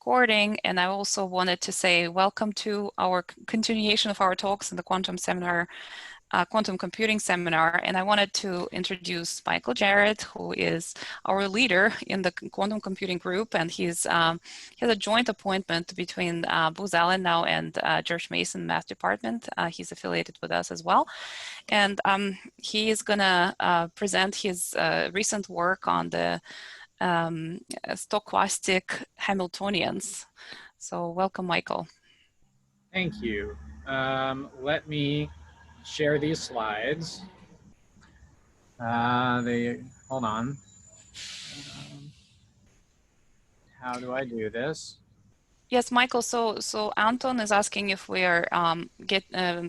recording, and I also wanted to say welcome to our continuation of our talks in the quantum seminar, quantum computing seminar. And I wanted to introduce Michael Jarret, who is our leader in the quantum computing group, and he has a joint appointment between Booz Allen now and George Mason Math Department. He's affiliated with us as well, and he is going to present his recent work on the Stoquastic Hamiltonians. So welcome, Michael. Thank you. Let me share these slides. Hold on. How do I do this? Yes, Michael. So Anton is asking if we are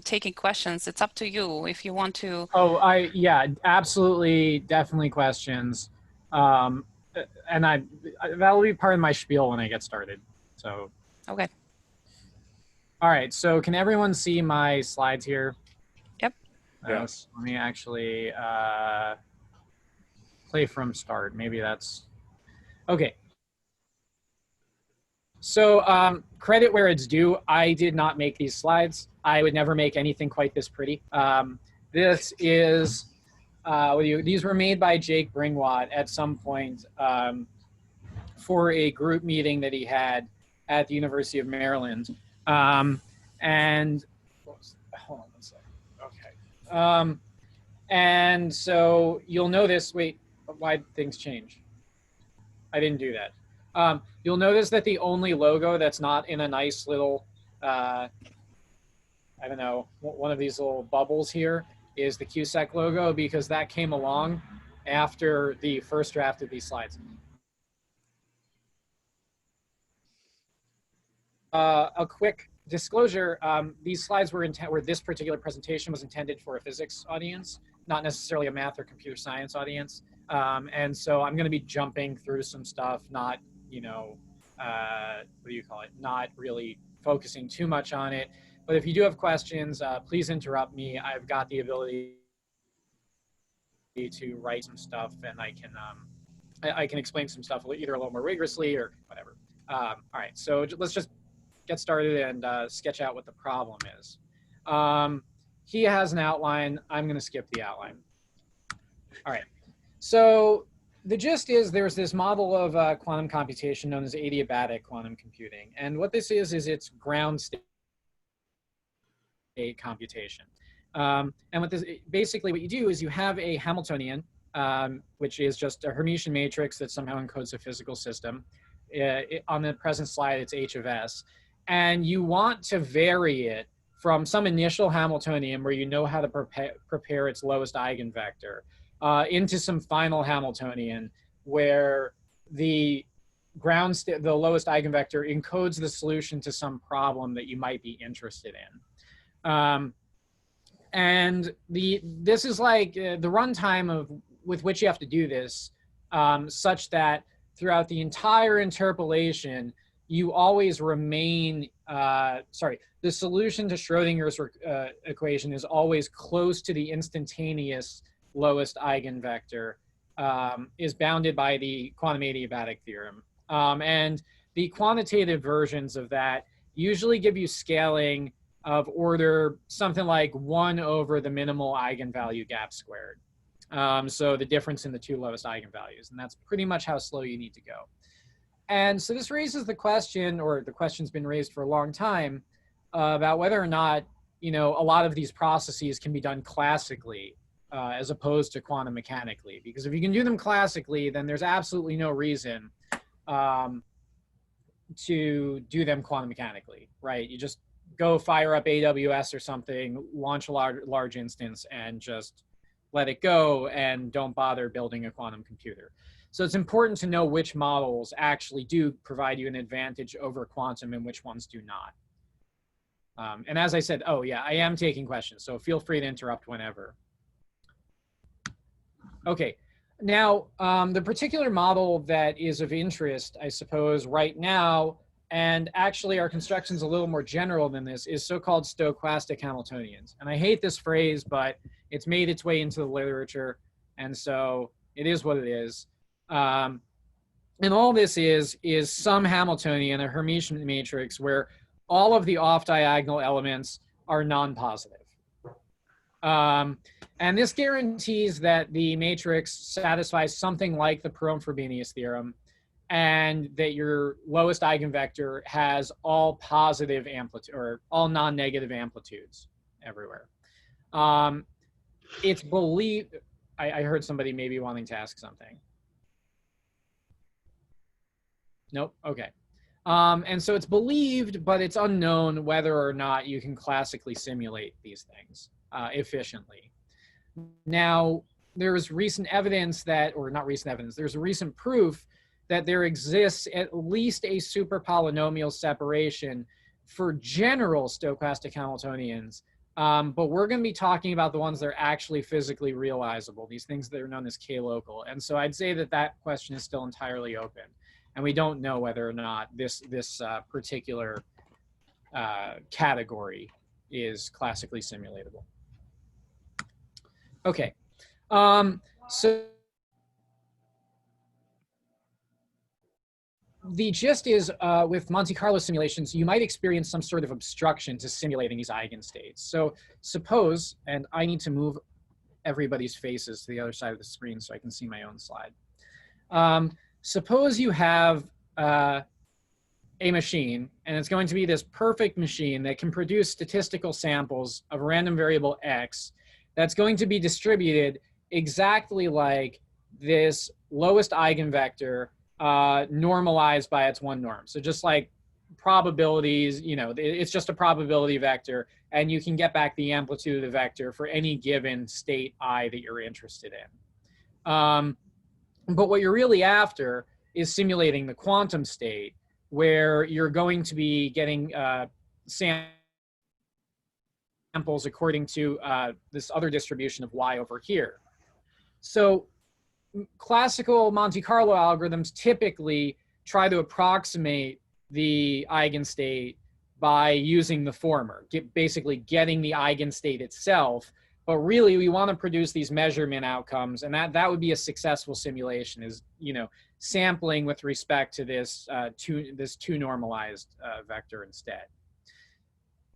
taking questions. It's up to you if you want to. Oh, yeah, absolutely, definitely questions. And that'll be part of my spiel when I get started. So. Okay. All right. So can everyone see my slides here? Yep. Yes. Let me actually play from start. Maybe that's okay. So credit where it's due. I did not make these slides. I would never make anything quite this pretty. This is these were made by Jake Bringwatt at some point for a group meeting that he had at the University of Maryland. And hold on one second. Okay. And so you'll notice, wait, why'd things change? I didn't do that. You'll notice that the only logo that's not in a nice little, I don't know, one of these little bubbles here is the QSEC logo, because that came along after the first draft of these slides. A quick disclosure, these slides were this particular presentation was intended for a physics audience, not necessarily a math or computer science audience. And so I'm going to be jumping through some stuff, not, what do you call it? Not really focusing too much on it. But if you do have questions, please interrupt me. I've got the ability to write some stuff, and I can explain some stuff either a little more rigorously or whatever. All right, so let's just get started and sketch out what the problem is. He has an outline. I'm going to skip the outline. All right. So the gist is there's this model of quantum computation known as adiabatic quantum computing. And what this is it's ground state computation. And basically what you do is you have a Hamiltonian, which is just a Hermitian matrix that somehow encodes a physical system. On the present slide, it's H of S. And you want to vary it from some initial Hamiltonian where you know how to prepare its lowest eigenvector into some final Hamiltonian where the lowest eigenvector encodes the solution to some problem that you might be interested in. And this is like the runtime with which you have to do this, such that throughout the entire interpolation, you always remain, the solution to Schrodinger's equation is always close to the instantaneous lowest eigenvector, is bounded by the quantum adiabatic theorem. And the quantitative versions of that usually give you scaling of order something like 1 over the minimal eigenvalue gap squared. So the difference in the two lowest eigenvalues. And that's pretty much how slow you need to go. And so this raises the question, or the question's been raised for a long time, about whether or not, a lot of these processes can be done classically as opposed to quantum mechanically. Because if you can do them classically, then there's absolutely no reason to do them quantum mechanically, right? You just go fire up AWS or something, launch a large instance, and just let it go, and don't bother building a quantum computer. So it's important to know which models actually do provide you an advantage over quantum and which ones do not. And as I said, oh yeah, I am taking questions, so feel free to interrupt whenever. Okay, now the particular model that is of interest, I suppose, right now, and actually our construction's a little more general than this, is so-called Stoquastic Hamiltonians. And I hate this phrase, but it's made its way into the literature, and so it is what it is. And all this is some Hamiltonian, a Hermitian matrix, where all of the off-diagonal elements are non-positive. And this guarantees that the matrix satisfies something like the Perron-Frobenius theorem, and that your lowest eigenvector has all positive amplitude or all non-negative amplitudes everywhere. It's believed, I heard somebody maybe wanting to ask something. Nope, okay. And so it's believed, but it's unknown whether or not you can classically simulate these things efficiently. Now, there's recent evidence that, or not recent evidence, there's a recent proof that there exists at least a super polynomial separation for general stochastic Hamiltonians. But we're going to be talking about the ones that are actually physically realizable, these things that are known as K-local. And so I'd say that that question is still entirely open. And we don't know whether or not this particular category is classically simulatable. Okay, so the gist is with Monte Carlo simulations, you might experience some sort of obstruction to simulating these eigenstates. So suppose, and I need to move everybody's faces to the other side of the screen so I can see my own slide. Suppose you have a machine, and it's going to be this perfect machine that can produce statistical samples of a random variable x that's going to be distributed exactly like this lowest eigenvector normalized by its one norm. So just like probabilities, you know, it's just a probability vector, and you can get back the amplitude of the vector for any given state I that you're interested in. But what you're really after is simulating the quantum state, where you're going to be getting samples according to this other distribution of y over here. So classical Monte Carlo algorithms typically try to approximate the eigenstate by using the former, basically getting the eigenstate itself. But really, we want to produce these measurement outcomes, and that would be a successful simulation, is, you know, sampling with respect to this two normalized vector instead.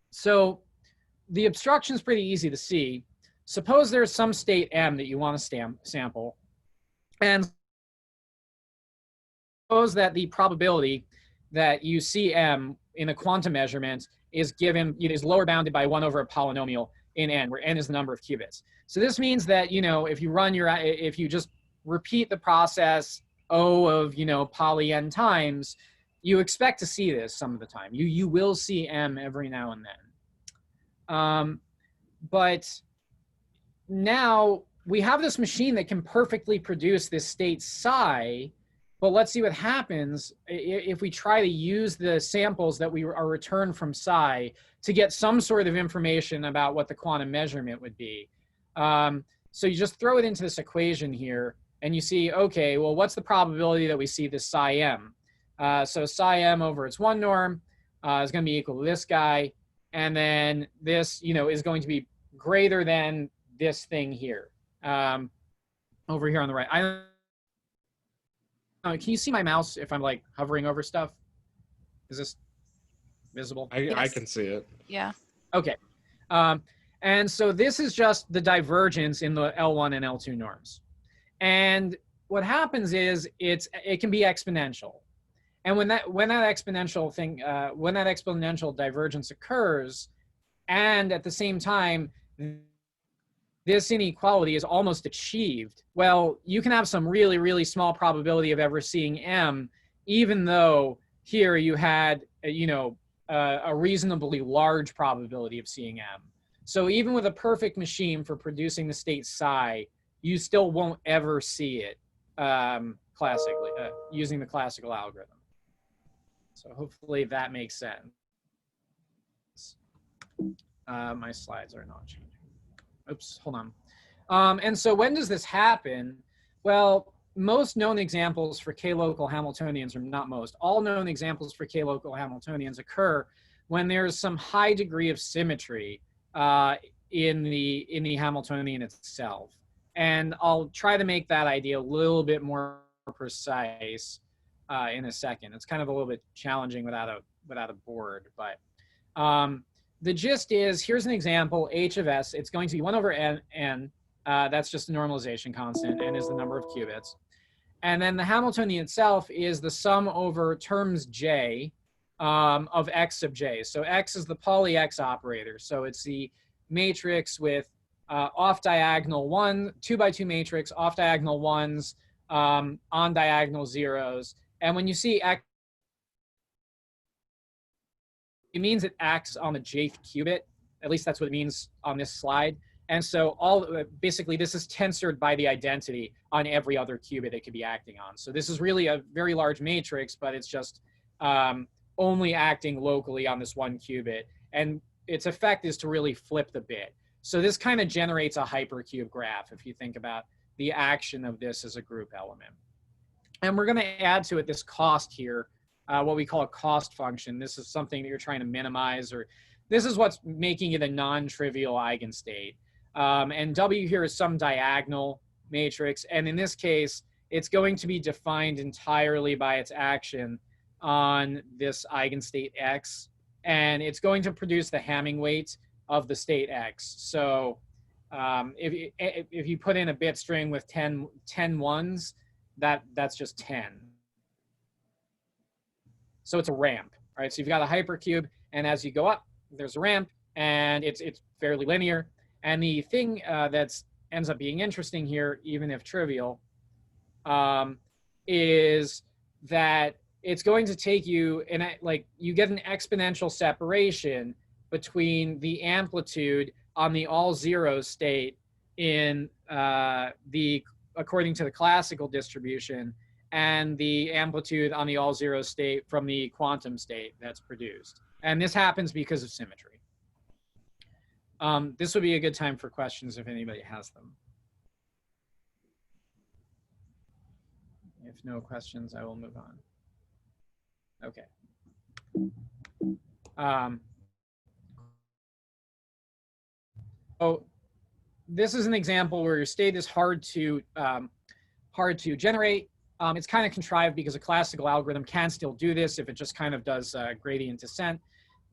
So the obstruction is pretty easy to see. Suppose there's some state m that you want to sample, and suppose that the probability that you see m in a quantum measurement is given, it is lower bounded by 1 over a polynomial in n, where n is the number of qubits. So this means that, you know, if you run your, if you just repeat the process O of, you know, poly n times, you expect to see this some of the time. You will see m every now and then. But now we have this machine that can perfectly produce this state psi, but let's see what happens if we try to use the samples that we are returned from psi to get some sort of information about what the quantum measurement would be. So you just throw it into this equation here, and you see, okay, well, what's the probability that we see this psi m? So psi m over its one norm is going to be equal to this guy, and then this, you know, is going to be greater than this thing here, over here on the right. Can you see my mouse if I'm like hovering over stuff? Is this visible? Yes. I can see it. Yeah. Okay. And so this is just the divergence in the L1 and L2 norms. And what happens is it can be exponential. And when that exponential thing, when that exponential divergence occurs, and at the same time, this inequality is almost achieved, well, you can have some really, really small probability of ever seeing m, even though here you had, you know, a reasonably large probability of seeing m. So even with a perfect machine for producing the state psi, you still won't ever see it classically, using the classical algorithm. So hopefully that makes sense. My slides are not changing. Oops, hold on. And so when does this happen? Well, most known examples for K-local Hamiltonians, or not most, all known examples for K-local Hamiltonians occur when there's some high degree of symmetry in the Hamiltonian itself. And I'll try to make that idea a little bit more precise. in a second. It's kind of a little bit challenging without a board, but the gist is, here's an example, h of s. It's going to be 1 over n. That's just a normalization constant. N is the number of qubits. And then the Hamiltonian itself is the sum over terms j of x sub j. So x is the poly x operator. So it's the matrix with off diagonal 2 by 2 matrix, off diagonal 1s, on diagonal 0s. And when you see x, it means it acts on the jth qubit. At least that's what it means on this slide. And so basically this is tensored by the identity on every other qubit it could be acting on. So this is really a very large matrix, but it's just only acting locally on this one qubit. And its effect is to really flip the bit. So this kind of generates a hypercube graph if you think about the action of this as a group element. And we're going to add to it this cost here, what we call a cost function. This is something that you're trying to minimize, or this is what's making it a non-trivial eigenstate. And W here is some diagonal matrix. And in this case, it's going to be defined entirely by its action on this eigenstate X. And it's going to produce the Hamming weight of the state X. So if you put in a bit string with 10 ones, that's just 10. So it's a ramp, right? So you've got a hypercube, and as you go up, there's a ramp, and it's fairly linear. And the thing that ends up being interesting here, even if trivial, is that it's going to take you, and you get an exponential separation between the amplitude on the all zero state in according to the classical distribution, and the amplitude on the all zero state from the quantum state that's produced. And this happens because of symmetry. This would be a good time for questions if anybody has them. If no questions, I will move on. Okay. So this is an example where your state is hard to generate. It's kind of contrived because a classical algorithm can still do this if it just kind of does gradient descent,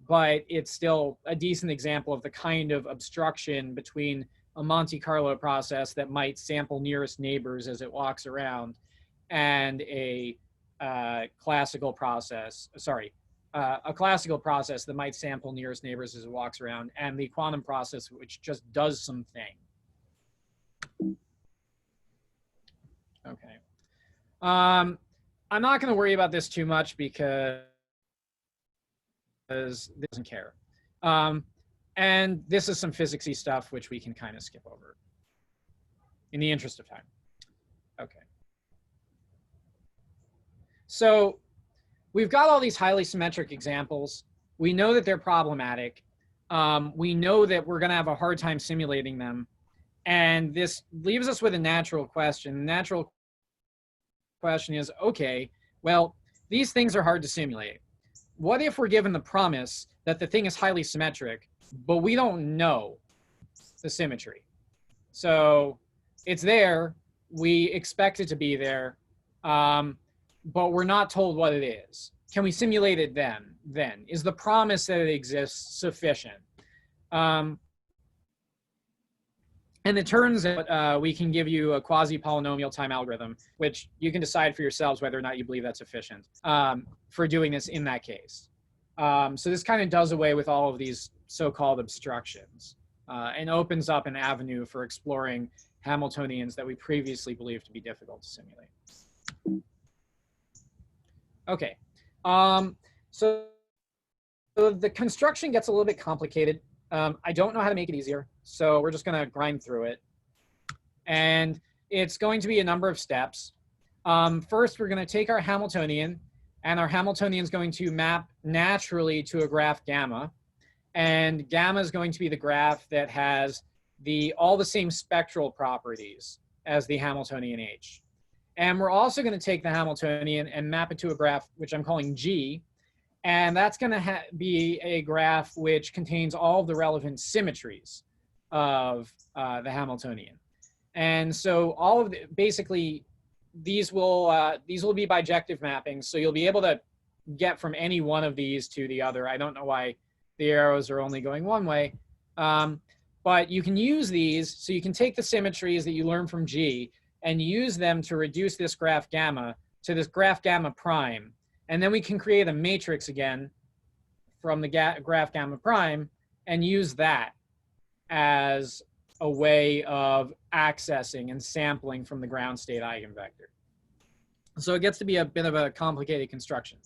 but it's still a decent example of the kind of obstruction between a Monte Carlo process that might sample nearest neighbors as it walks around and a classical process that might sample nearest neighbors as it walks around, and the quantum process which just does some thing. Okay. I'm not going to worry about this too much because it doesn't care. And this is some physicsy stuff which we can kind of skip over in the interest of time. Okay. So we've got all these highly symmetric examples. We know that they're problematic. We know that we're going to have a hard time simulating them. And this leaves us with a natural question. The natural question is, okay, well, these things are hard to simulate. What if we're given the promise that the thing is highly symmetric, but we don't know the symmetry? So it's there, we expect it to be there, but we're not told what it is. Can we simulate it then? Is the promise that it exists sufficient? And it turns out we can give you a quasi-polynomial time algorithm, which you can decide for yourselves whether or not you believe that's sufficient for doing this in that case. So this kind of does away with all of these so-called obstructions and opens up an avenue for exploring Hamiltonians that we previously believed to be difficult to simulate. Okay, so the construction gets a little bit complicated. I don't know how to make it easier, so we're just going to grind through it. And it's going to be a number of steps. First, we're going to take our Hamiltonian, and our Hamiltonian is going to map naturally to a graph gamma. And gamma is going to be the graph that has all the same spectral properties as the Hamiltonian H. And we're also going to take the Hamiltonian and map it to a graph, which I'm calling G. And that's going to be a graph which contains all of the relevant symmetries of the Hamiltonian. And so all of basically these will be bijective mappings, so you'll be able to get from any one of these to the other. I don't know why the arrows are only going one way, but you can use these, so you can take the symmetries that you learn from G and use them to reduce this graph gamma to this graph gamma prime. And then we can create a matrix again from the graph gamma prime and use that as a way of accessing and sampling from the ground state eigenvector. So it gets to be a bit of a complicated construction.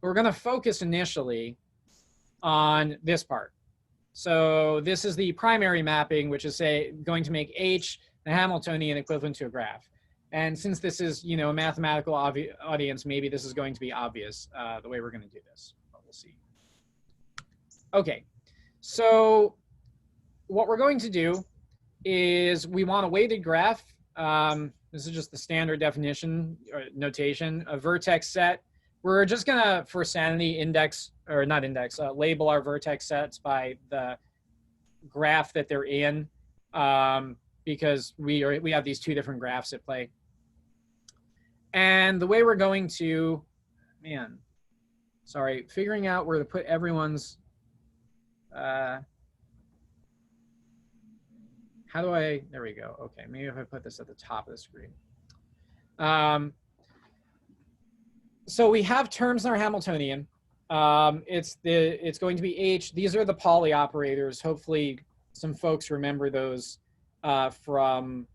We're going to focus initially on this part. So this is the primary mapping, which is going to make H the Hamiltonian equivalent to a graph. And since this is, you know, a mathematical audience, maybe this is going to be obvious the way we're going to do this, but we'll see. Okay, so what we're going to do is we want a weighted graph. This is just the standard definition or notation, a vertex set. We're just gonna, for sanity, label our vertex sets by the graph that they're in, because we have these two different graphs at play. And the way we're going to, figuring out where to put everyone's, there we go. Okay, maybe if I put this at the top of the screen. So we have terms in our Hamiltonian. It's going to be H. These are the poly operators. Hopefully some folks remember those from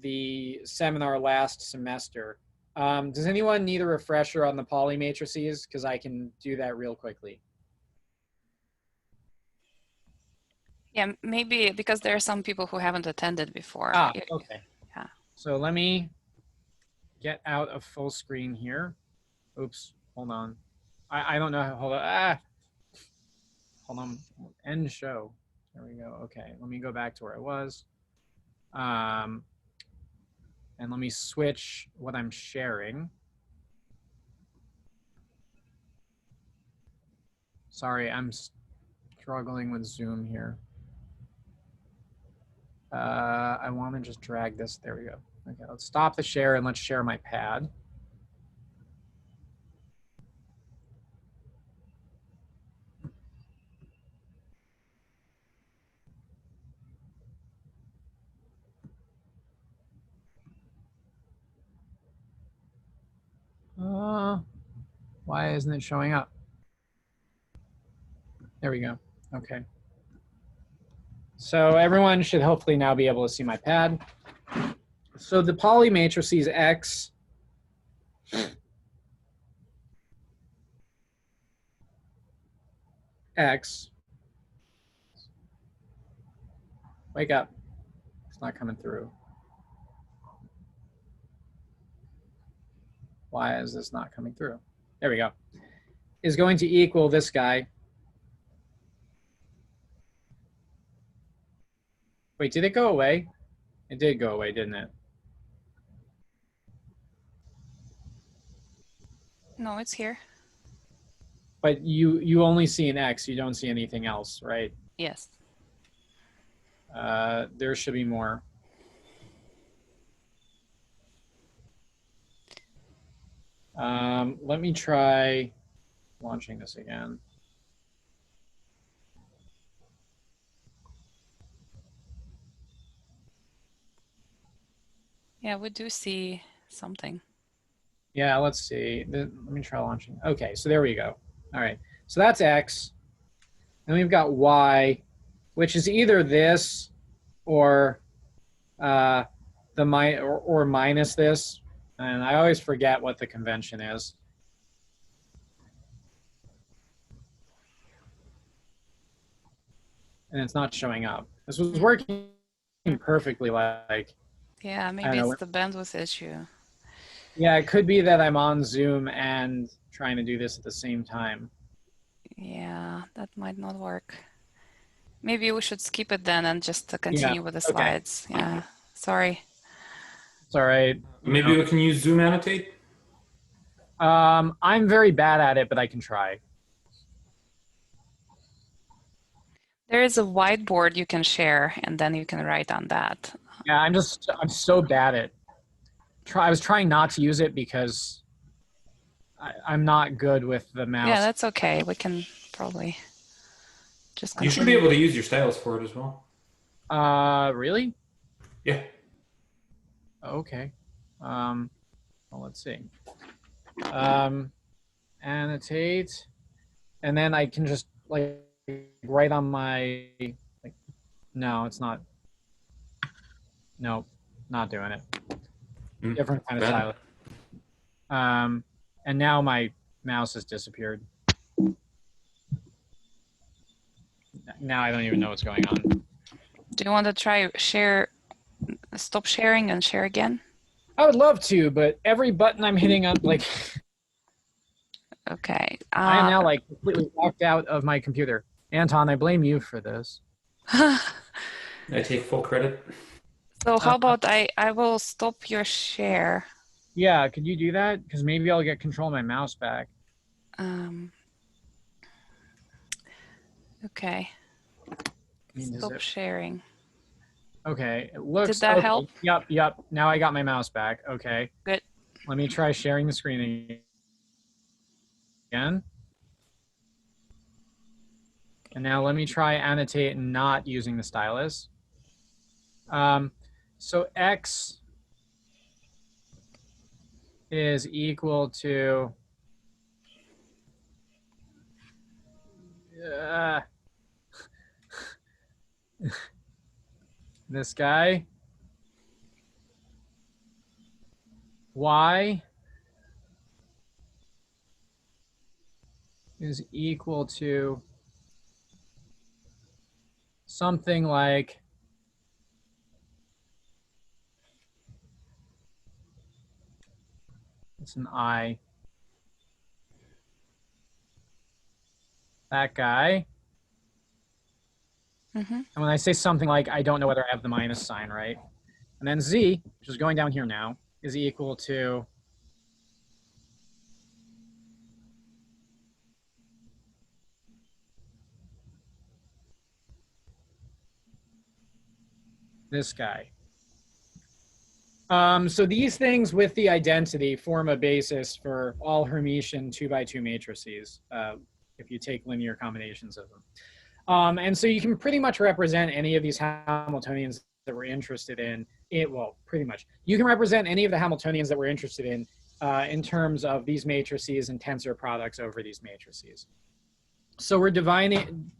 the seminar last semester. Does anyone need a refresher on the poly matrices? Because I can do that real quickly. Yeah, maybe because there are some people who haven't attended before. Okay. Yeah. So let me get out of full screen here. Oops, hold on. I don't know how, hold on, end show. There we go. Okay, let me go back to where I was. And let me switch what I'm sharing. Sorry, I'm struggling with Zoom here. I want to just drag this. There we go. Okay, let's stop the share and let's share my pad. Why isn't it showing up? There we go. Okay. So everyone should hopefully now be able to see my pad. So the poly matrices X wake up. It's not coming through. Why is this not coming through? There we go. Is going to equal this guy. Wait, did it go away? It did go away, didn't it? No, it's here. But you only see an X, you don't see anything else, right? Yes. There should be more. Let me try launching this again. Yeah, we do see something. Yeah, let's see. Let me try launching. Okay, so there we go. All right, so that's X. And we've got Y, which is either this or minus this. And I always forget what the convention is. And it's not showing up. This was working perfectly, like. Yeah, maybe it's the bandwidth issue. Yeah, it could be that I'm on Zoom and trying to do this at the same time. Yeah, that might not work. Maybe we should skip it then and just continue with the slides. Okay. Yeah, sorry. It's all right. Maybe we can use Zoom Annotate? I'm very bad at it, but I can try. There is a whiteboard you can share, and then you can write on that. Yeah, I'm so bad at I was trying not to use it because I'm not good with the mouse. Yeah, that's okay. We can probably just continue. You should be able to use your stylus for it as well. Really? Yeah. Okay. Well, let's see. Annotate, and then I can just like write on my like. No, it's not. No, not doing it. Different kind of stylus. And now my mouse has disappeared. Now I don't even know what's going on. Do you want to try stop sharing and share again? I would love to, but every button I'm hitting on, like, okay. I am now like completely locked out of my computer. Anton, I blame you for this. I take full credit. So how about I will stop your share. Yeah, could you do that? Because maybe I'll get control of my mouse back. Okay. Stop sharing. Okay, it looks. Did that help? Yep. Now I got my mouse back. Okay. Good. Let me try sharing the screen again. And now let me try annotate not using the stylus. So x is equal to this guy. Y is equal to something like it's an I. That guy. And when I say something like, I don't know whether I have the minus sign, right? And then Z, which is going down here now, is equal to this guy. So these things with the identity form a basis for all Hermitian 2x2 matrices, if you take linear combinations of them. And so you can pretty much represent any of these Hamiltonians that we're interested in. Well, pretty much. You can represent any of the Hamiltonians that we're interested in terms of these matrices and tensor products over these matrices. So we're defining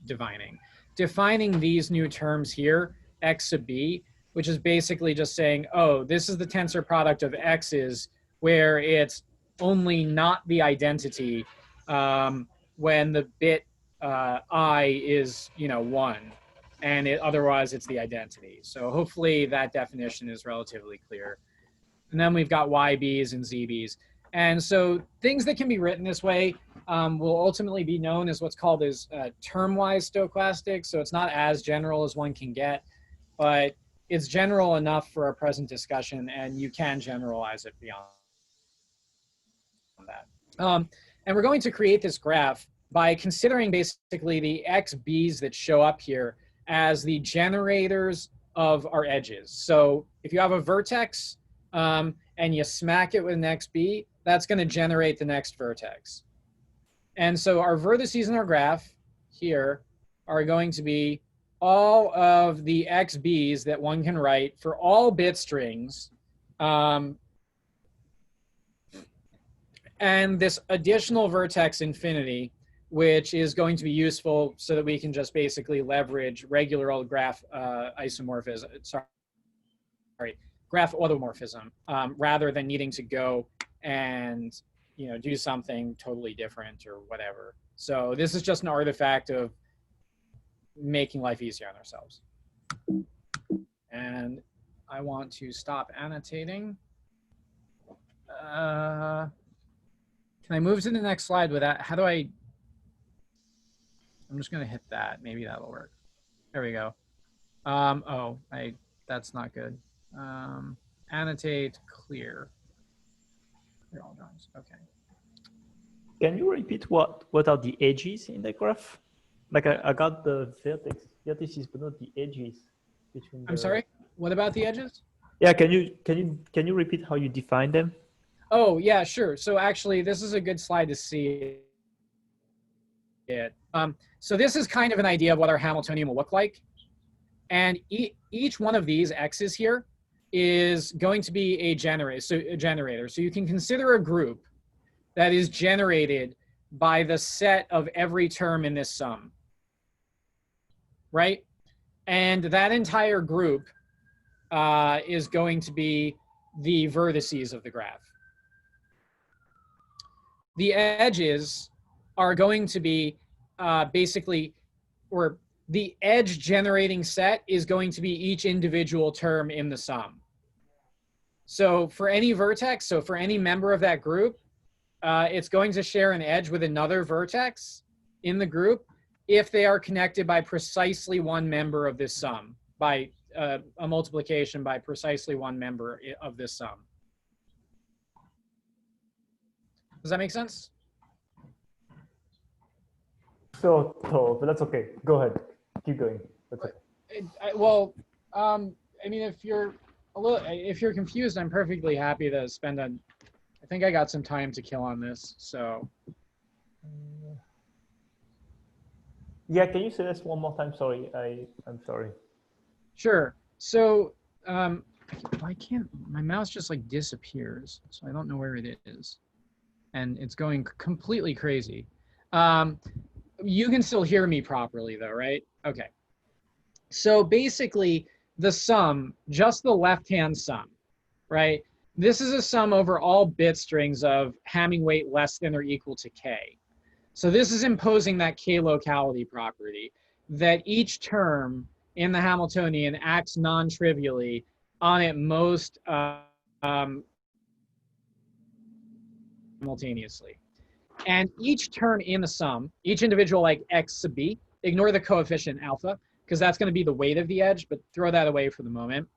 these new terms here, x sub b, which is basically just saying, oh, this is the tensor product of x's where it's only not the identity when the bit I is 1, and otherwise it's the identity. So hopefully that definition is relatively clear. And then we've got YBs and ZBs. And so things that can be written this way will ultimately be known as what's called as term-wise stochastic. So it's not as general as one can get, but it's general enough for our present discussion, and you can generalize it beyond that. And we're going to create this graph by considering basically the xb's that show up here as the generators of our edges. So if you have a vertex and you smack it with an xb, that's going to generate the next vertex. And so our vertices in our graph here are going to be all of the xb's that one can write for all bit strings. And this additional vertex infinity, which is going to be useful so that we can just basically leverage regular old graph isomorphism, graph automorphism, rather than needing to go and do something totally different or whatever. So this is just an artifact of making life easier on ourselves. And I want to stop annotating. Can I move to the next slide with that? How do I'm just going to hit that. Maybe that'll work. There we go. That's not good. Annotate, clear. They're all done. Okay. Can you repeat what are the edges in the graph? Like I got the vertices, but not the edges between. I'm sorry. What about the edges? Yeah, can you repeat how you define them? Oh, yeah, sure. So actually, this is a good slide to see it. So this is kind of an idea of what our Hamiltonian will look like. And each one of these x's here is going to be a generator. So you can consider a group that is generated by the set of every term in this sum, right? And that entire group is going to be the vertices of the graph. The edges are going to be basically, or the edge generating set is going to be each individual term in the sum. So for any vertex, so for any member of that group, it's going to share an edge with another vertex in the group if they are connected by precisely one member of this sum, by a multiplication by precisely one member of this sum. Does that make sense? So, but that's okay. Go ahead. Keep going. That's okay. I mean, if you're confused, I'm perfectly happy to spend I think I got some time to kill on this, so. Yeah, can you say this one more time? Sorry, I'm sorry. Sure. So I can't, my mouse just like disappears, so I don't know where it is. And it's going completely crazy. You can still hear me properly though, right? Okay. So basically the sum, just the left-hand sum, right? This is a sum over all bit strings of Hamming weight less than or equal to k. So this is imposing that k locality property, that each term in the Hamiltonian acts non-trivially on at most simultaneously. And each term in the sum, each individual like x sub b, ignore the coefficient alpha, because that's going to be the weight of the edge, but throw that away for the moment.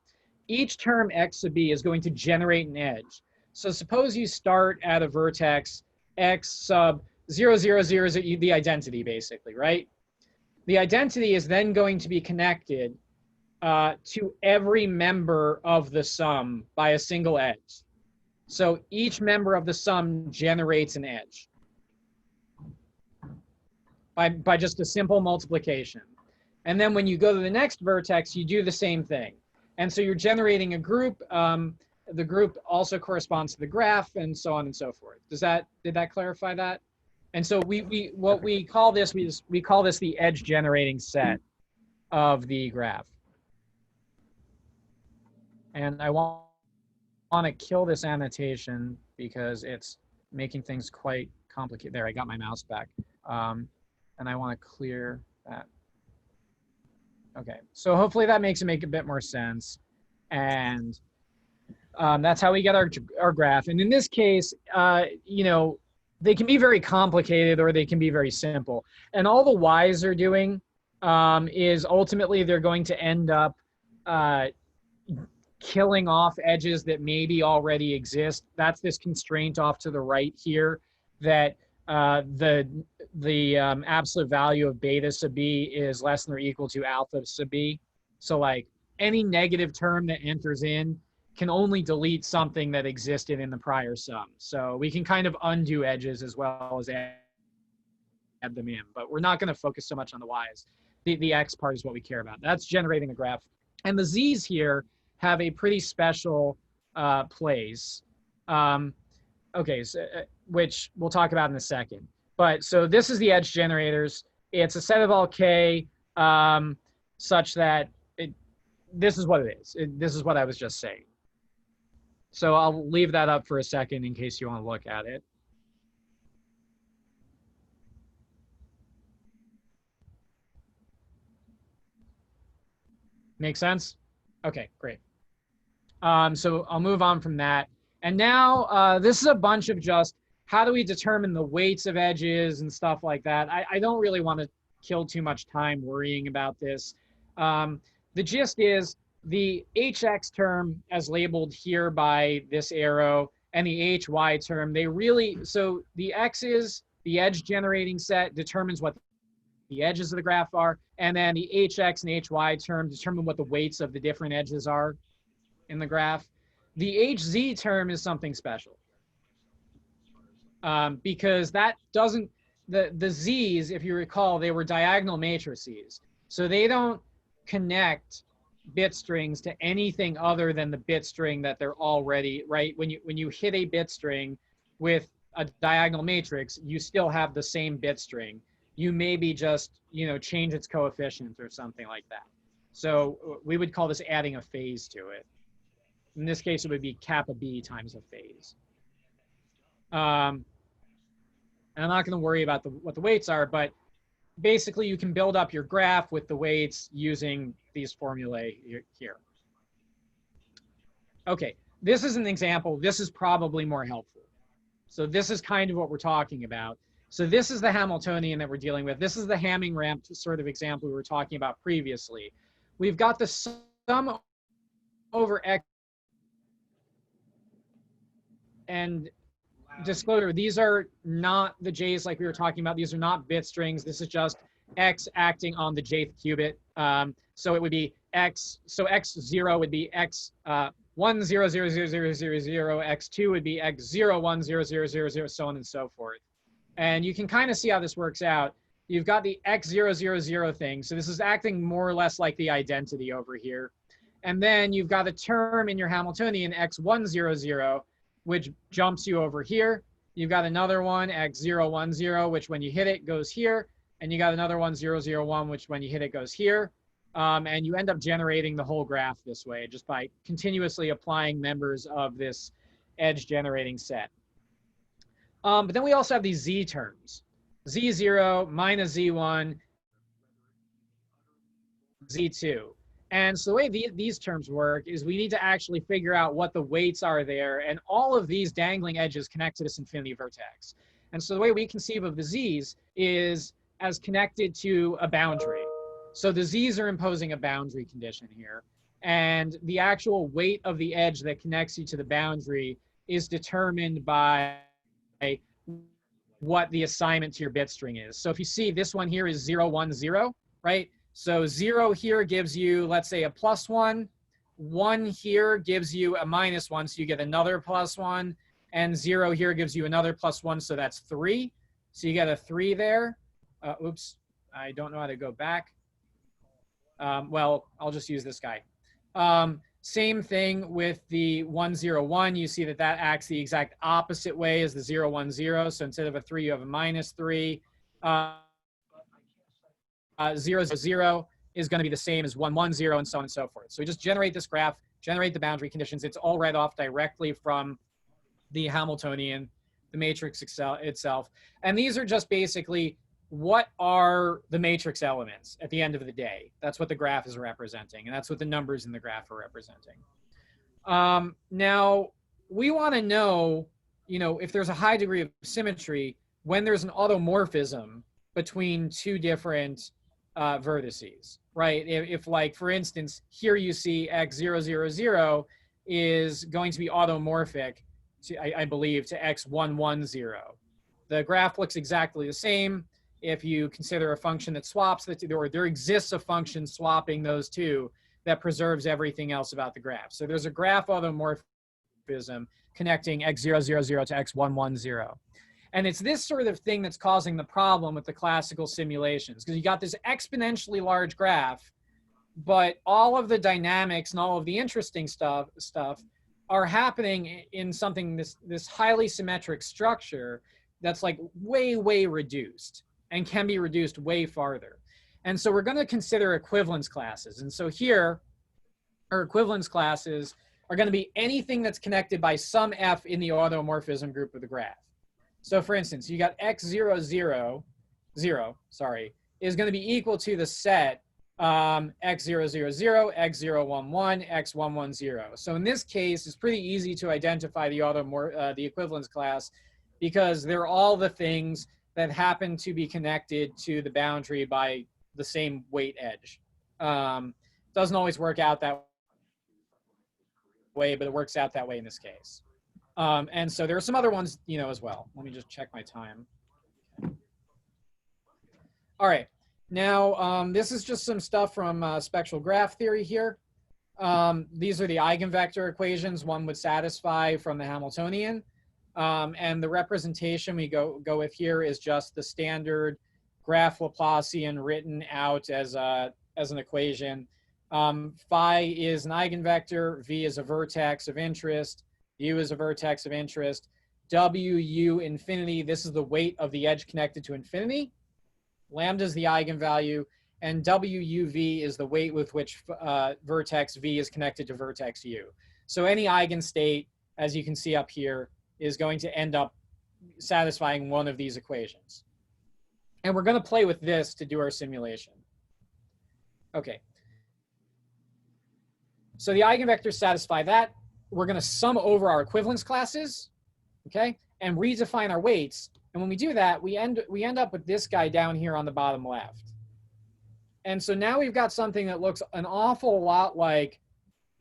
Each term x sub b is going to generate an edge. So suppose you start at a vertex x sub 0, 0, 0 is the identity, basically, right? The identity is then going to be connected to every member of the sum by a single edge. So each member of the sum generates an edge by just a simple multiplication. And then when you go to the next vertex, you do the same thing. And so you're generating a group. The group also corresponds to the graph, and so on and so forth. Did that clarify that? And so we call this the edge generating set of the graph. And I want to kill this annotation because it's making things quite complicated. There, I got my mouse back. And I want to clear that. Okay, so hopefully that makes it make a bit more sense. And that's how we get our graph. And in this case, you know, they can be very complicated or they can be very simple. And all the y's are doing is ultimately they're going to end up killing off edges that maybe already exist. That's this constraint off to the right here, that the absolute value of beta sub b is less than or equal to alpha sub b. So like any negative term that enters in can only delete something that existed in the prior sum. So we can kind of undo edges as well as add them in, but we're not going to focus so much on the y's. The x part is what we care about. That's generating a graph. And the z's here have a pretty special place, okay, so, which we'll talk about in a second. But so this is the edge generators. It's a set of all k such that this is what it is. This is what I was just saying. So I'll leave that up for a second in case you want to look at it. Make sense? Okay, great. So I'll move on from that. And now this is a bunch of just how do we determine the weights of edges and stuff like that. I don't really want to kill too much time worrying about this. The gist is the hx term as labeled here by this arrow and the hy term, they really, so the x's, the edge generating set determines what the edges of the graph are, and then the hx and hy term determine what the weights of the different edges are. in the graph. The HZ term is something special. Because that doesn't, the Z's, if you recall, they were diagonal matrices. So they don't connect bit strings to anything other than the bit string that they're already, right? When you hit a bit string with a diagonal matrix, you still have the same bit string. You maybe just, change its coefficient or something like that. So we would call this adding a phase to it. In this case, it would be kappa B times a phase. And I'm not going to worry about what the weights are, but basically you can build up your graph with the weights using these formulae here. Okay, this is an example. This is probably more helpful. So this is kind of what we're talking about. So this is the Hamiltonian that we're dealing with. This is the Hamming ramp sort of example we were talking about previously. We've got the sum over x, and disclosure, these are not the j's like we were talking about. These are not bit strings. This is just x acting on the jth qubit. So it would be x, so x0 would be x 1 0 0 0 0 0 0, x2 would be x0 1 0 0 0 0, so on and so forth. And you can kind of see how this works out. You've got the x0 0 0 thing. So this is acting more or less like the identity over here. And then you've got a term in your Hamiltonian x1 0 0, which jumps you over here. You've got another one, x0 1 0, which when you hit it goes here. And you got another one, 0 0 1, which when you hit it goes here. And you end up generating the whole graph this way, just by continuously applying members of this edge generating set. But then we also have these z terms, z0 minus z1, z2. And so the way these terms work is we need to actually figure out what the weights are there. And all of these dangling edges connect to this infinity vertex. And so the way we conceive of the z's is as connected to a boundary. So the z's are imposing a boundary condition here. And the actual weight of the edge that connects you to the boundary is determined by what the assignment to your bit string is. So if you see this one here is 0 1 0, right? So 0 here gives you, let's say, a +1. 1 here gives you a -1, so you get another +1. And 0 here gives you another +1, so that's 3. So you get a 3 there. Oops, I don't know how to go back. Well, I'll just use this guy. Same thing with the 1 0 1. You see that that acts the exact opposite way as the 0 1 0. So instead of a 3, you have a -3. 0 0 is going to be the same as 1 1 0, and so on and so forth. So we just generate this graph, generate the boundary conditions. It's all read off directly from the Hamiltonian, the matrix itself. And these are just basically what are the matrix elements at the end of the day. That's what the graph is representing, and that's what the numbers in the graph are representing. Now, we want to know, if there's a high degree of symmetry when there's an automorphism between two different vertices, right? If like, for instance, here you see x0 0 0 is going to be automorphic to, I believe, to x1 1 0. The graph looks exactly the same. If you consider a function that swaps the two, or there exists a function swapping those two that preserves everything else about the graph. So there's a graph automorphism connecting x0 0 0 to x1 1 0. And it's this sort of thing that's causing the problem with the classical simulations, because you got this exponentially large graph, but all of the dynamics and all of the interesting stuff are happening in something, this highly symmetric structure that's like way, way reduced and can be reduced way farther. And so we're going to consider equivalence classes. And so here, our equivalence classes are going to be anything that's connected by some f in the automorphism group of the graph. So for instance, you got x0 0 is going to be equal to the set x0 0 0, x0 1 1, x1 1 0. So in this case, it's pretty easy to identify the equivalence class, because they're all the things that happen to be connected to the boundary by the same weight edge. Doesn't always work out that way, but it works out that way in this case. And so there are some other ones, as well. Let me just check my time. All right. Now, this is just some stuff from spectral graph theory here. these are the eigenvector equations one would satisfy from the Hamiltonian. And the representation we go with here is just the standard graph Laplacian written out as an equation. Phi is an eigenvector, V is a vertex of interest, U is a vertex of interest, W, U, infinity, this is the weight of the edge connected to infinity. Lambda is the eigenvalue, and WUV is the weight with which vertex V is connected to vertex U. So any eigenstate, as you can see up here, is going to end up satisfying one of these equations. And we're going to play with this to do our simulation. Okay. So the eigenvectors satisfy that. We're going to sum over our equivalence classes, okay, and redefine our weights. And when we do that, we end up with this guy down here on the bottom left. And so now we've got something that looks an awful lot like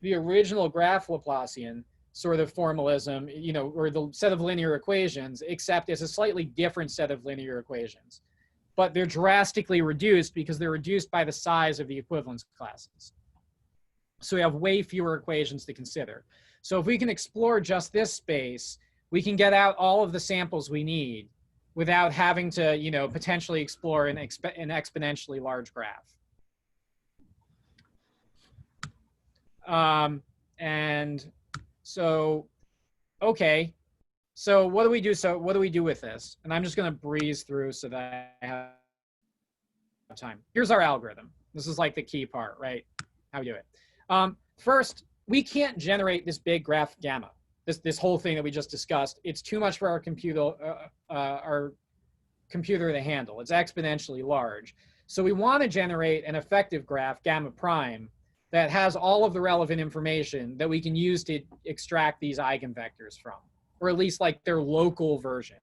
the original graph Laplacian sort of formalism, you know, or the set of linear equations, except it's a slightly different set of linear equations. But they're drastically reduced because they're reduced by the size of the equivalence classes. So we have way fewer equations to consider. So if we can explore just this space, we can get out all of the samples we need without having to, you know, potentially explore an exponentially large graph. And so, okay, so what do we do? So what do we do with this? And I'm just going to breeze through so that I have time. Here's our algorithm. This is like the key part, right? How we do it. First, we can't generate this big graph gamma. This whole thing that we just discussed, it's too much for our computer to handle. It's exponentially large. So we want to generate an effective graph, gamma prime, that has all of the relevant information that we can use to extract these eigenvectors from, or at least like their local version.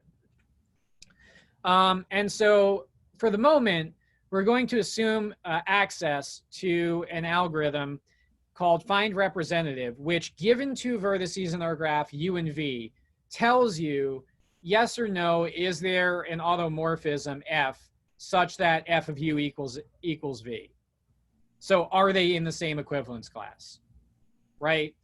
And so for the moment, we're going to assume access to an algorithm called find representative, which, given two vertices in our graph, U and V, tells you yes or no, is there an automorphism F such that F of U equals V? So are they in the same equivalence class, right?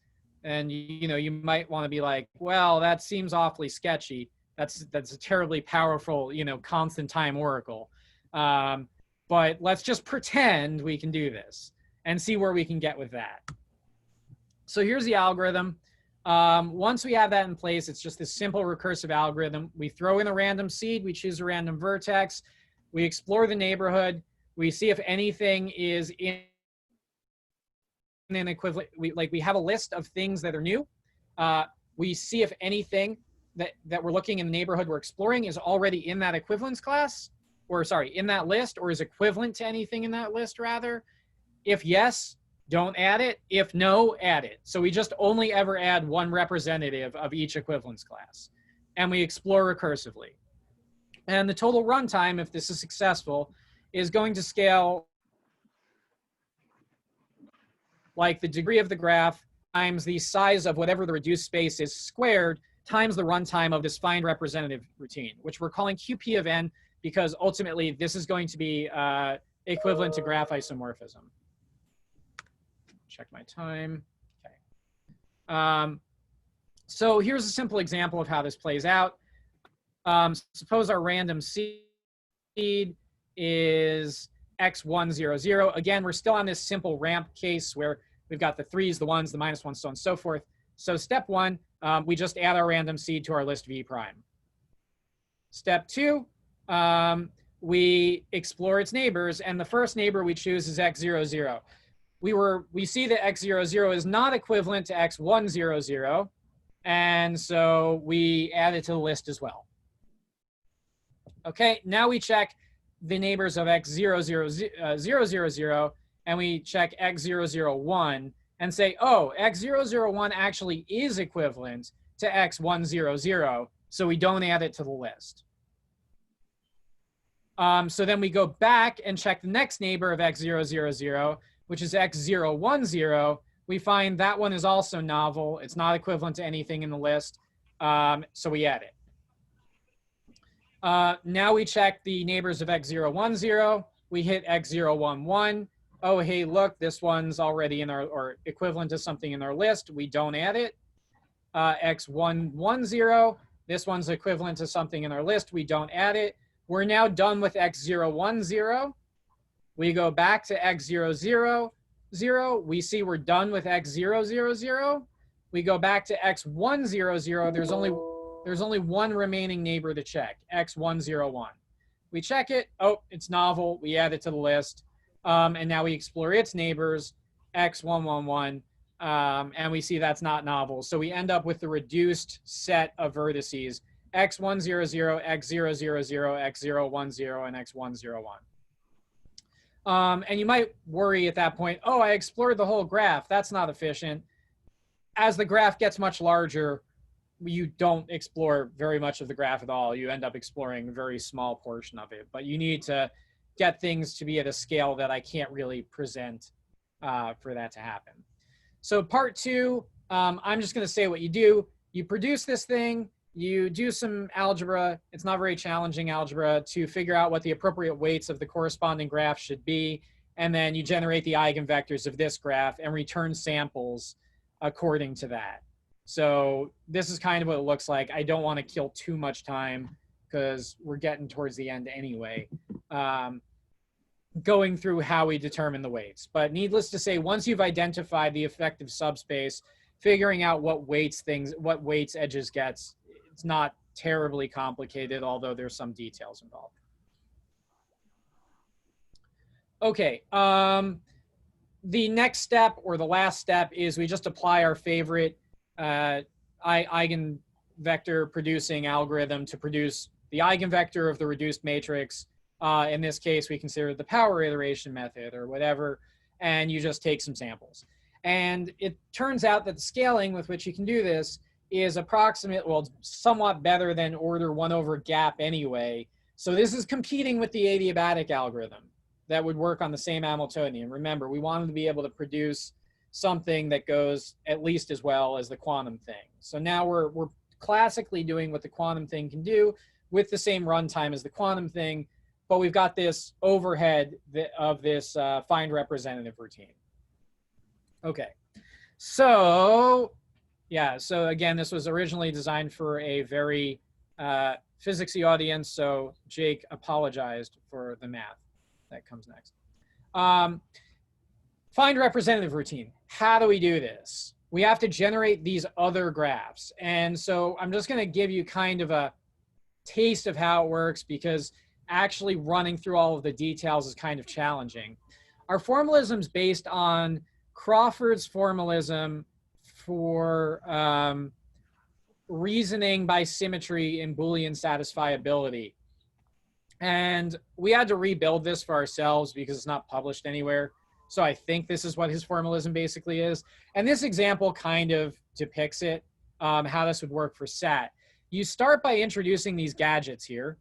And you know, you might want to be like, well, that seems awfully sketchy. That's a terribly powerful, you know, constant time oracle. But let's just pretend we can do this and see where we can get with that. So here's the algorithm. Once we have that in place, it's just this simple recursive algorithm. We throw in a random seed, we choose a random vertex, we explore the neighborhood, we see if anything is in an equivalent, we have a list of things that are new. We see if anything that we're looking in the neighborhood we're exploring is already in that equivalence class, or sorry, in that list, or is equivalent to anything in that list rather. If yes, don't add it. If no, add it. So we just only ever add one representative of each equivalence class. And we explore recursively. And the total runtime, if this is successful, is going to scale like the degree of the graph times the size of whatever the reduced space is squared times the runtime of this find representative routine, which we're calling QP of n, because ultimately this is going to be equivalent to graph isomorphism. Check my time. Okay. So here's a simple example of how this plays out. Suppose our random seed is x100. Again, we're still on this simple ramp case where we've got the 3s, the 1s, the -1s, so on and so forth. So step 1, we just add our random seed to our list V prime. Step 2, we explore its neighbors, and the first neighbor we choose is x00. We see that x00 is not equivalent to x100, and so we add it to the list as well. Okay, now we check the neighbors of x000, and we check x001 and say, oh, x001 actually is equivalent to x100, so we don't add it to the list. So then we go back and check the next neighbor of x000, which is x010. We find that one is also novel. It's not equivalent to anything in the list, so we add it. Now we check the neighbors of x010. We hit x011, oh, hey, look, this one's already in our, or equivalent to something in our list. We don't add it. X1, 1, 0. This one's equivalent to something in our list. We don't add it. We're now done with X0, 1, 0. We go back to X0, 0, 0. We see we're done with X0, 0, 0. We go back to X1, 0, 0. There's only one remaining neighbor to check, X1, 0, 1. We check it. Oh, it's novel. We add it to the list. And now we explore its neighbors, X1, 1, 1. And we see that's not novel. So we end up with the reduced set of vertices, X1, 0, 0, X0, 0, 0, X0, 1, 0, and X1, 0, 1. And you might worry at that point, oh, I explored the whole graph. That's not efficient. As the graph gets much larger, you don't explore very much of the graph at all. You end up exploring a very small portion of it. But you need to get things to be at a scale that I can't really present for that to happen. So part 2, I'm just going to say what you do. You produce this thing. You do some algebra. It's not very challenging algebra to figure out what the appropriate weights of the corresponding graph should be. And then you generate the eigenvectors of this graph and return samples according to that. So this is kind of what it looks like. I don't want to kill too much time because we're getting towards the end anyway, going through how we determine the weights. But needless to say, once you've identified the effective subspace, figuring out what weights edges gets, it's not terribly complicated, although there's some details involved. Okay, the next step, or the last step, is we just apply our favorite eigenvector producing algorithm to produce the eigenvector of the reduced matrix. In this case, we consider the power iteration method or whatever, and you just take some samples. And it turns out that the scaling with which you can do this is approximate, well, somewhat better than order 1 over gap anyway. So this is competing with the adiabatic algorithm that would work on the same Hamiltonian. Remember, we wanted to be able to produce something that goes at least as well as the quantum thing. So now we're classically doing what the quantum thing can do with the same runtime as the quantum thing, but we've got this overhead of this find representative routine. Okay, so yeah, so again, this was originally designed for a very physicsy audience, so Jake apologized for the math that comes next. Find representative routine. How do we do this? We have to generate these other graphs. And so I'm just going to give you kind of a taste of how it works, because actually running through all of the details is kind of challenging. Our formalism is based on Crawford's formalism for reasoning by symmetry in Boolean satisfiability. And we had to rebuild this for ourselves because it's not published anywhere. So I think this is what his formalism basically is. And this example kind of depicts it, how this would work for SAT. You start by introducing these gadgets here.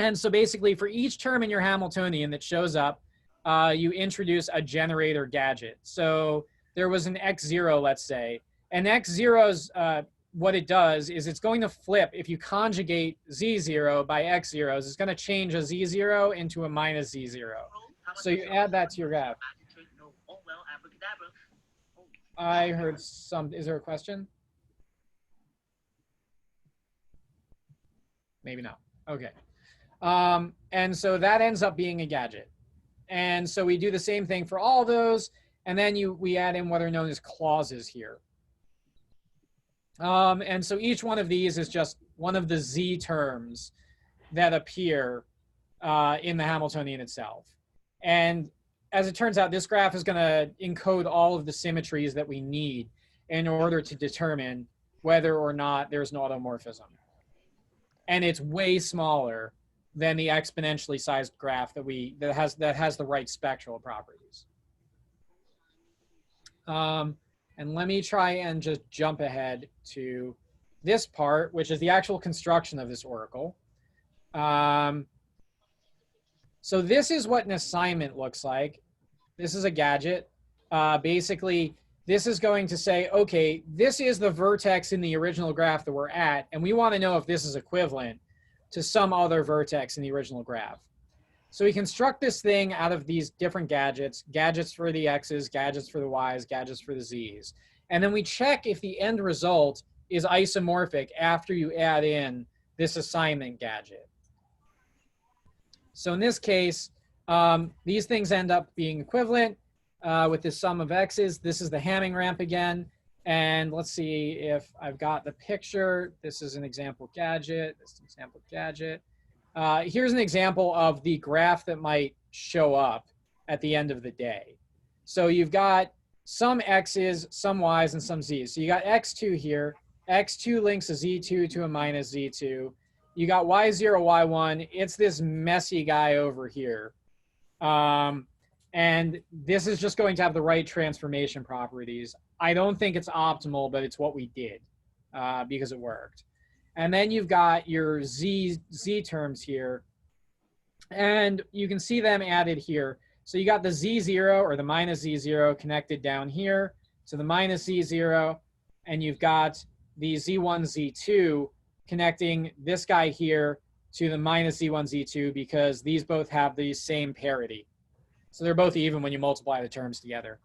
And so basically for each term in your Hamiltonian that shows up, you introduce a generator gadget. So there was an X0, let's say. And X0's, what it does is it's going to flip. If you conjugate Z0 by X0s, it's going to change a Z0 into a minus Z0. So you add that to your graph. I heard some, is there a question? Maybe not. Okay. And so that ends up being a gadget. And so we do the same thing for all those. And then we add in what are known as clauses here. And so each one of these is just one of the Z terms that appear in the Hamiltonian itself. And as it turns out, this graph is going to encode all of the symmetries that we need in order to determine whether or not there's an automorphism. And it's way smaller than the exponentially sized graph that has the right spectral properties. And let me try and just jump ahead to this part, which is the actual construction of this oracle. So this is what an assignment looks like. This is a gadget. Basically, this is going to say, okay, this is the vertex in the original graph that we're at, and we want to know if this is equivalent to some other vertex in the original graph. So we construct this thing out of these different gadgets, gadgets for the x's, gadgets for the y's, gadgets for the z's. And then we check if the end result is isomorphic after you add in this assignment gadget. So in this case, these things end up being equivalent with the sum of x's. This is the Hamming ramp again. And let's see if I've got the picture. This is an example gadget. This is an example gadget. Here's an example of the graph that might show up at the end of the day. So you've got some x's, some y's, and some z's. So you got x2 here. x2 links a z2 to a minus z2. You got y0, y1. It's this messy guy over here. And this is just going to have the right transformation properties. I don't think it's optimal, but it's what we did because it worked. And then you've got your z terms here. And you can see them added here. So you got the z0 or the minus z0 connected down here to the minus z0. And you've got the z1, z2 connecting this guy here to the minus z1, z2 because these both have the same parity. So they're both even when you multiply the terms together.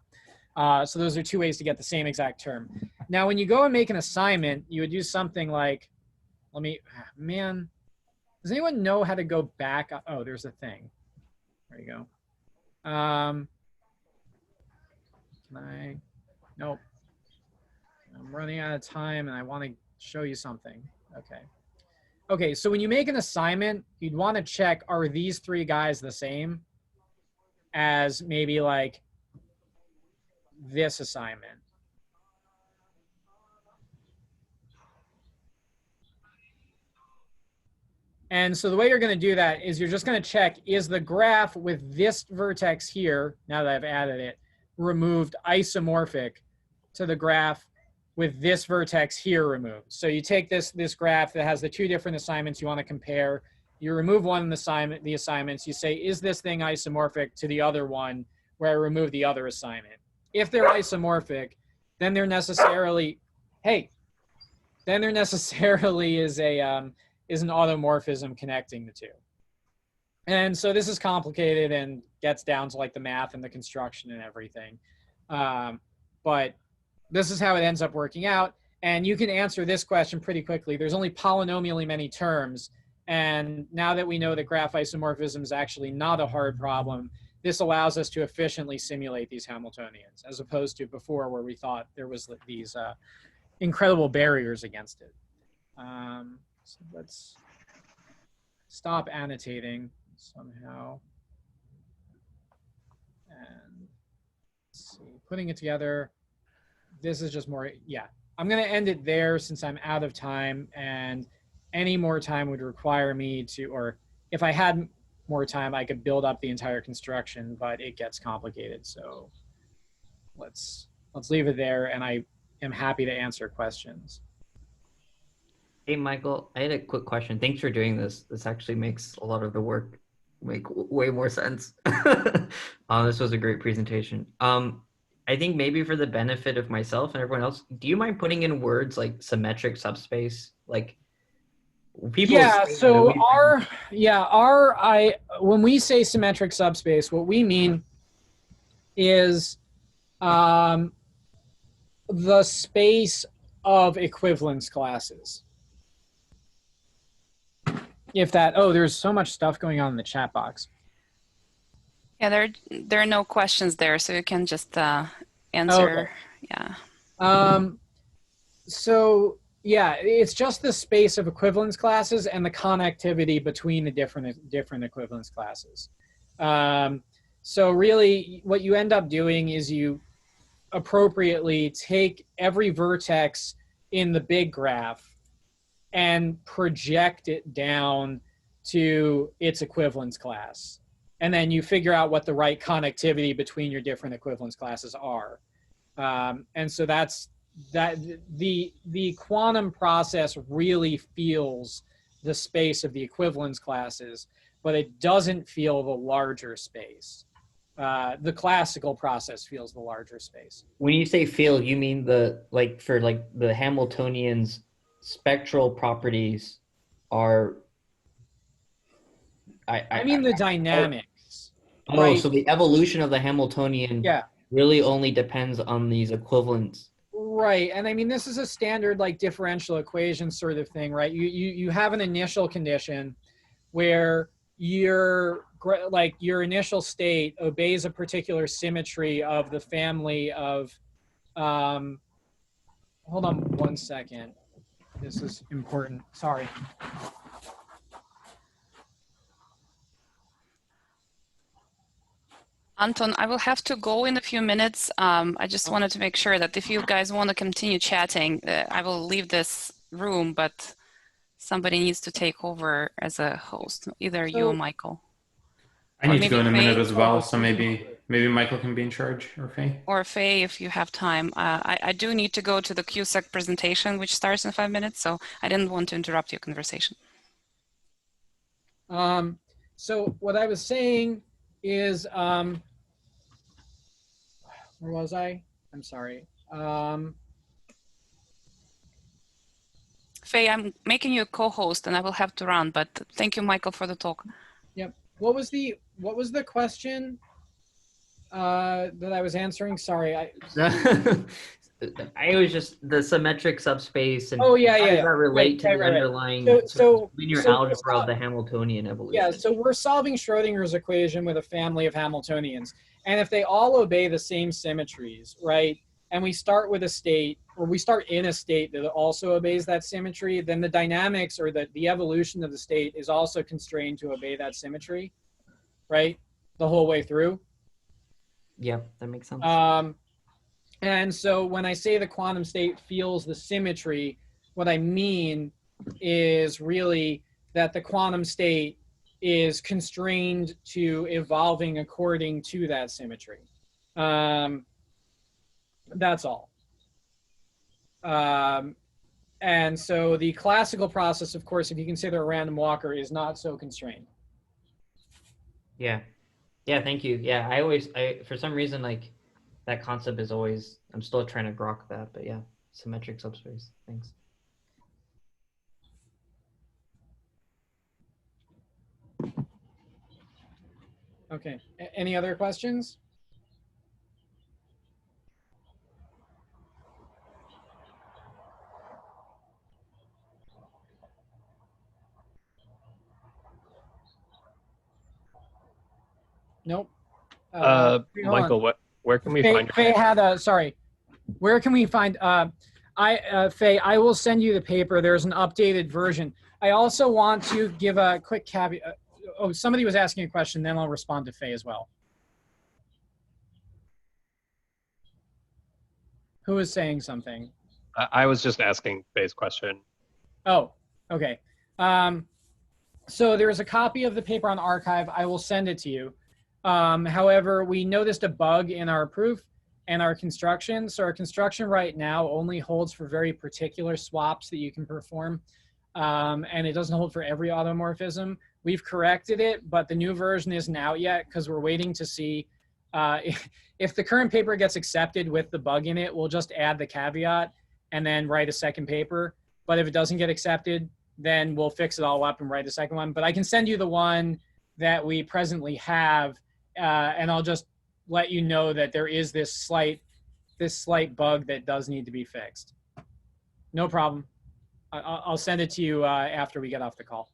So those are two ways to get the same exact term. Now, when you go and make an assignment, you would do something like, man, does anyone know how to go back? Oh, there's a thing. There you go. Can I? Nope. I'm running out of time and I want to show you something. Okay. Okay, so when you make an assignment, you'd want to check, are these three guys the same as maybe like this assignment? And so the way you're going to do that is you're just going to check, is the graph with this vertex here, now that I've added it, removed isomorphic to the graph with this vertex here removed. So you take this graph that has the two different assignments you want to compare. You remove one of the assignments. You say, is this thing isomorphic to the other one where I remove the other assignment? If they're isomorphic, then they're necessarily, then there necessarily is an automorphism connecting the two. And so this is complicated and gets down to like the math and the construction and everything. But this is how it ends up working out. And you can answer this question pretty quickly. There's only polynomially many terms. And now that we know that graph isomorphism is actually not a hard problem, this allows us to efficiently simulate these Hamiltonians, as opposed to before where we thought there was these incredible barriers against it. So let's stop annotating somehow. And let's see, putting it together. This is just more, yeah. I'm going to end it there since I'm out of time, and any more time would require me to, or if I had more time, I could build up the entire construction, but it gets complicated. So let's leave it there, and I am happy to answer questions. Hey, Michael, I had a quick question. Thanks for doing this. This actually makes a lot of the work make way more sense. This was a great presentation. I think maybe for the benefit of myself and everyone else, do you mind putting in words like symmetric subspace? Like people. Yeah, so when we say symmetric subspace, what we mean is the space of equivalence classes. If that, there's so much stuff going on in the chat box. Yeah, there are no questions there, so you can just answer. Okay. Yeah. So yeah, it's just the space of equivalence classes and the connectivity between the different equivalence classes. So really, what you end up doing is you appropriately take every vertex in the big graph and project it down to its equivalence class. And then you figure out what the right connectivity between your different equivalence classes are. And so that's the quantum process really feels the space of the equivalence classes, but it doesn't feel the larger space. The classical process feels the larger space. When you say feel, you mean the Hamiltonians spectral properties are I mean the dynamics. Oh, right? so the evolution of the Hamiltonian Yeah. really only depends on these equivalents. Right. And I mean, this is a standard like differential equation sort of thing, right? You have an initial condition where your initial state obeys a particular symmetry of the family of hold on one second. This is important. Sorry. Anton, I will have to go in a few minutes. I just wanted to make sure that if you guys want to continue chatting, I will leave this room, but somebody needs to take over as a host, either you or Michael. I need to go in a minute as well, so maybe Michael can be in charge, or Faye. Or Faye, if you have time. I do need to go to the QSEC presentation, which starts in 5 minutes, so I didn't want to interrupt your conversation. So what I was saying is, where was I? I'm sorry. Faye, I'm making you a co-host and I will have to run, but thank you, Michael, for the talk. Yep. What was the question that I was answering? Sorry. I was just the symmetric subspace and how does that relate to the underlying linear algebra of the Hamiltonian evolution. Yeah, so we're solving Schrodinger's equation with a family of Hamiltonians. And if they all obey the same symmetries, right, and we start with a state, or we start in a state that also obeys that symmetry, then the dynamics or the evolution of the state is also constrained to obey that symmetry, right, the whole way through. Yeah, that makes sense. And so when I say the quantum state feels the symmetry, what I mean is really that the quantum state is constrained to evolving according to that symmetry. That's all. And so the classical process, of course, if you consider a random walker, is not so constrained. Yeah. Yeah, thank you. Yeah, I for some reason, like, that concept is always, I'm still trying to grok that, but yeah, symmetric subspace. Thanks. Okay. Any other questions? Nope. Michael, where can we find Faye had a, sorry. Where can we find, Faye, I will send you the paper. There's an updated version. I also want to give a quick caveat. Oh, somebody was asking a question, then I'll respond to Faye as well. Who is saying something? I was just asking Faye's question. Oh, okay. So there is a copy of the paper on archive. I will send it to you. However, we noticed a bug in our proof and our construction. So our construction right now only holds for very particular swaps that you can perform. And it doesn't hold for every automorphism. We've corrected it, but the new version isn't out yet because we're waiting to see if the current paper gets accepted with the bug in it, we'll just add the caveat and then write a second paper. But if it doesn't get accepted, then we'll fix it all up and write a second one. But I can send you the one that we presently have, and I'll just let you know that there is this slight bug that does need to be fixed. No problem. I'll send it to you after we get off the call.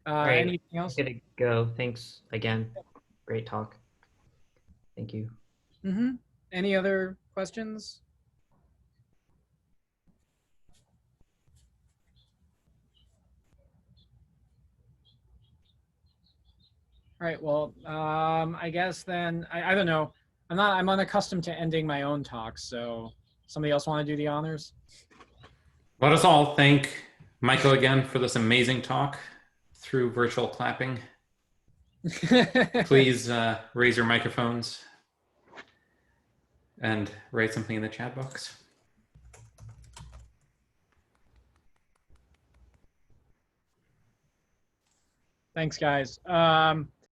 Right. Anything else? Good to go. Thanks again. Great talk. Thank you. Mm-hmm. Any other questions? All right. Well, I guess then I don't know. I'm unaccustomed to ending my own talks. So somebody else want to do the honors? Let us all thank Michael again for this amazing talk through virtual clapping. Please raise your microphones and write something in the chat box. Thanks, guys.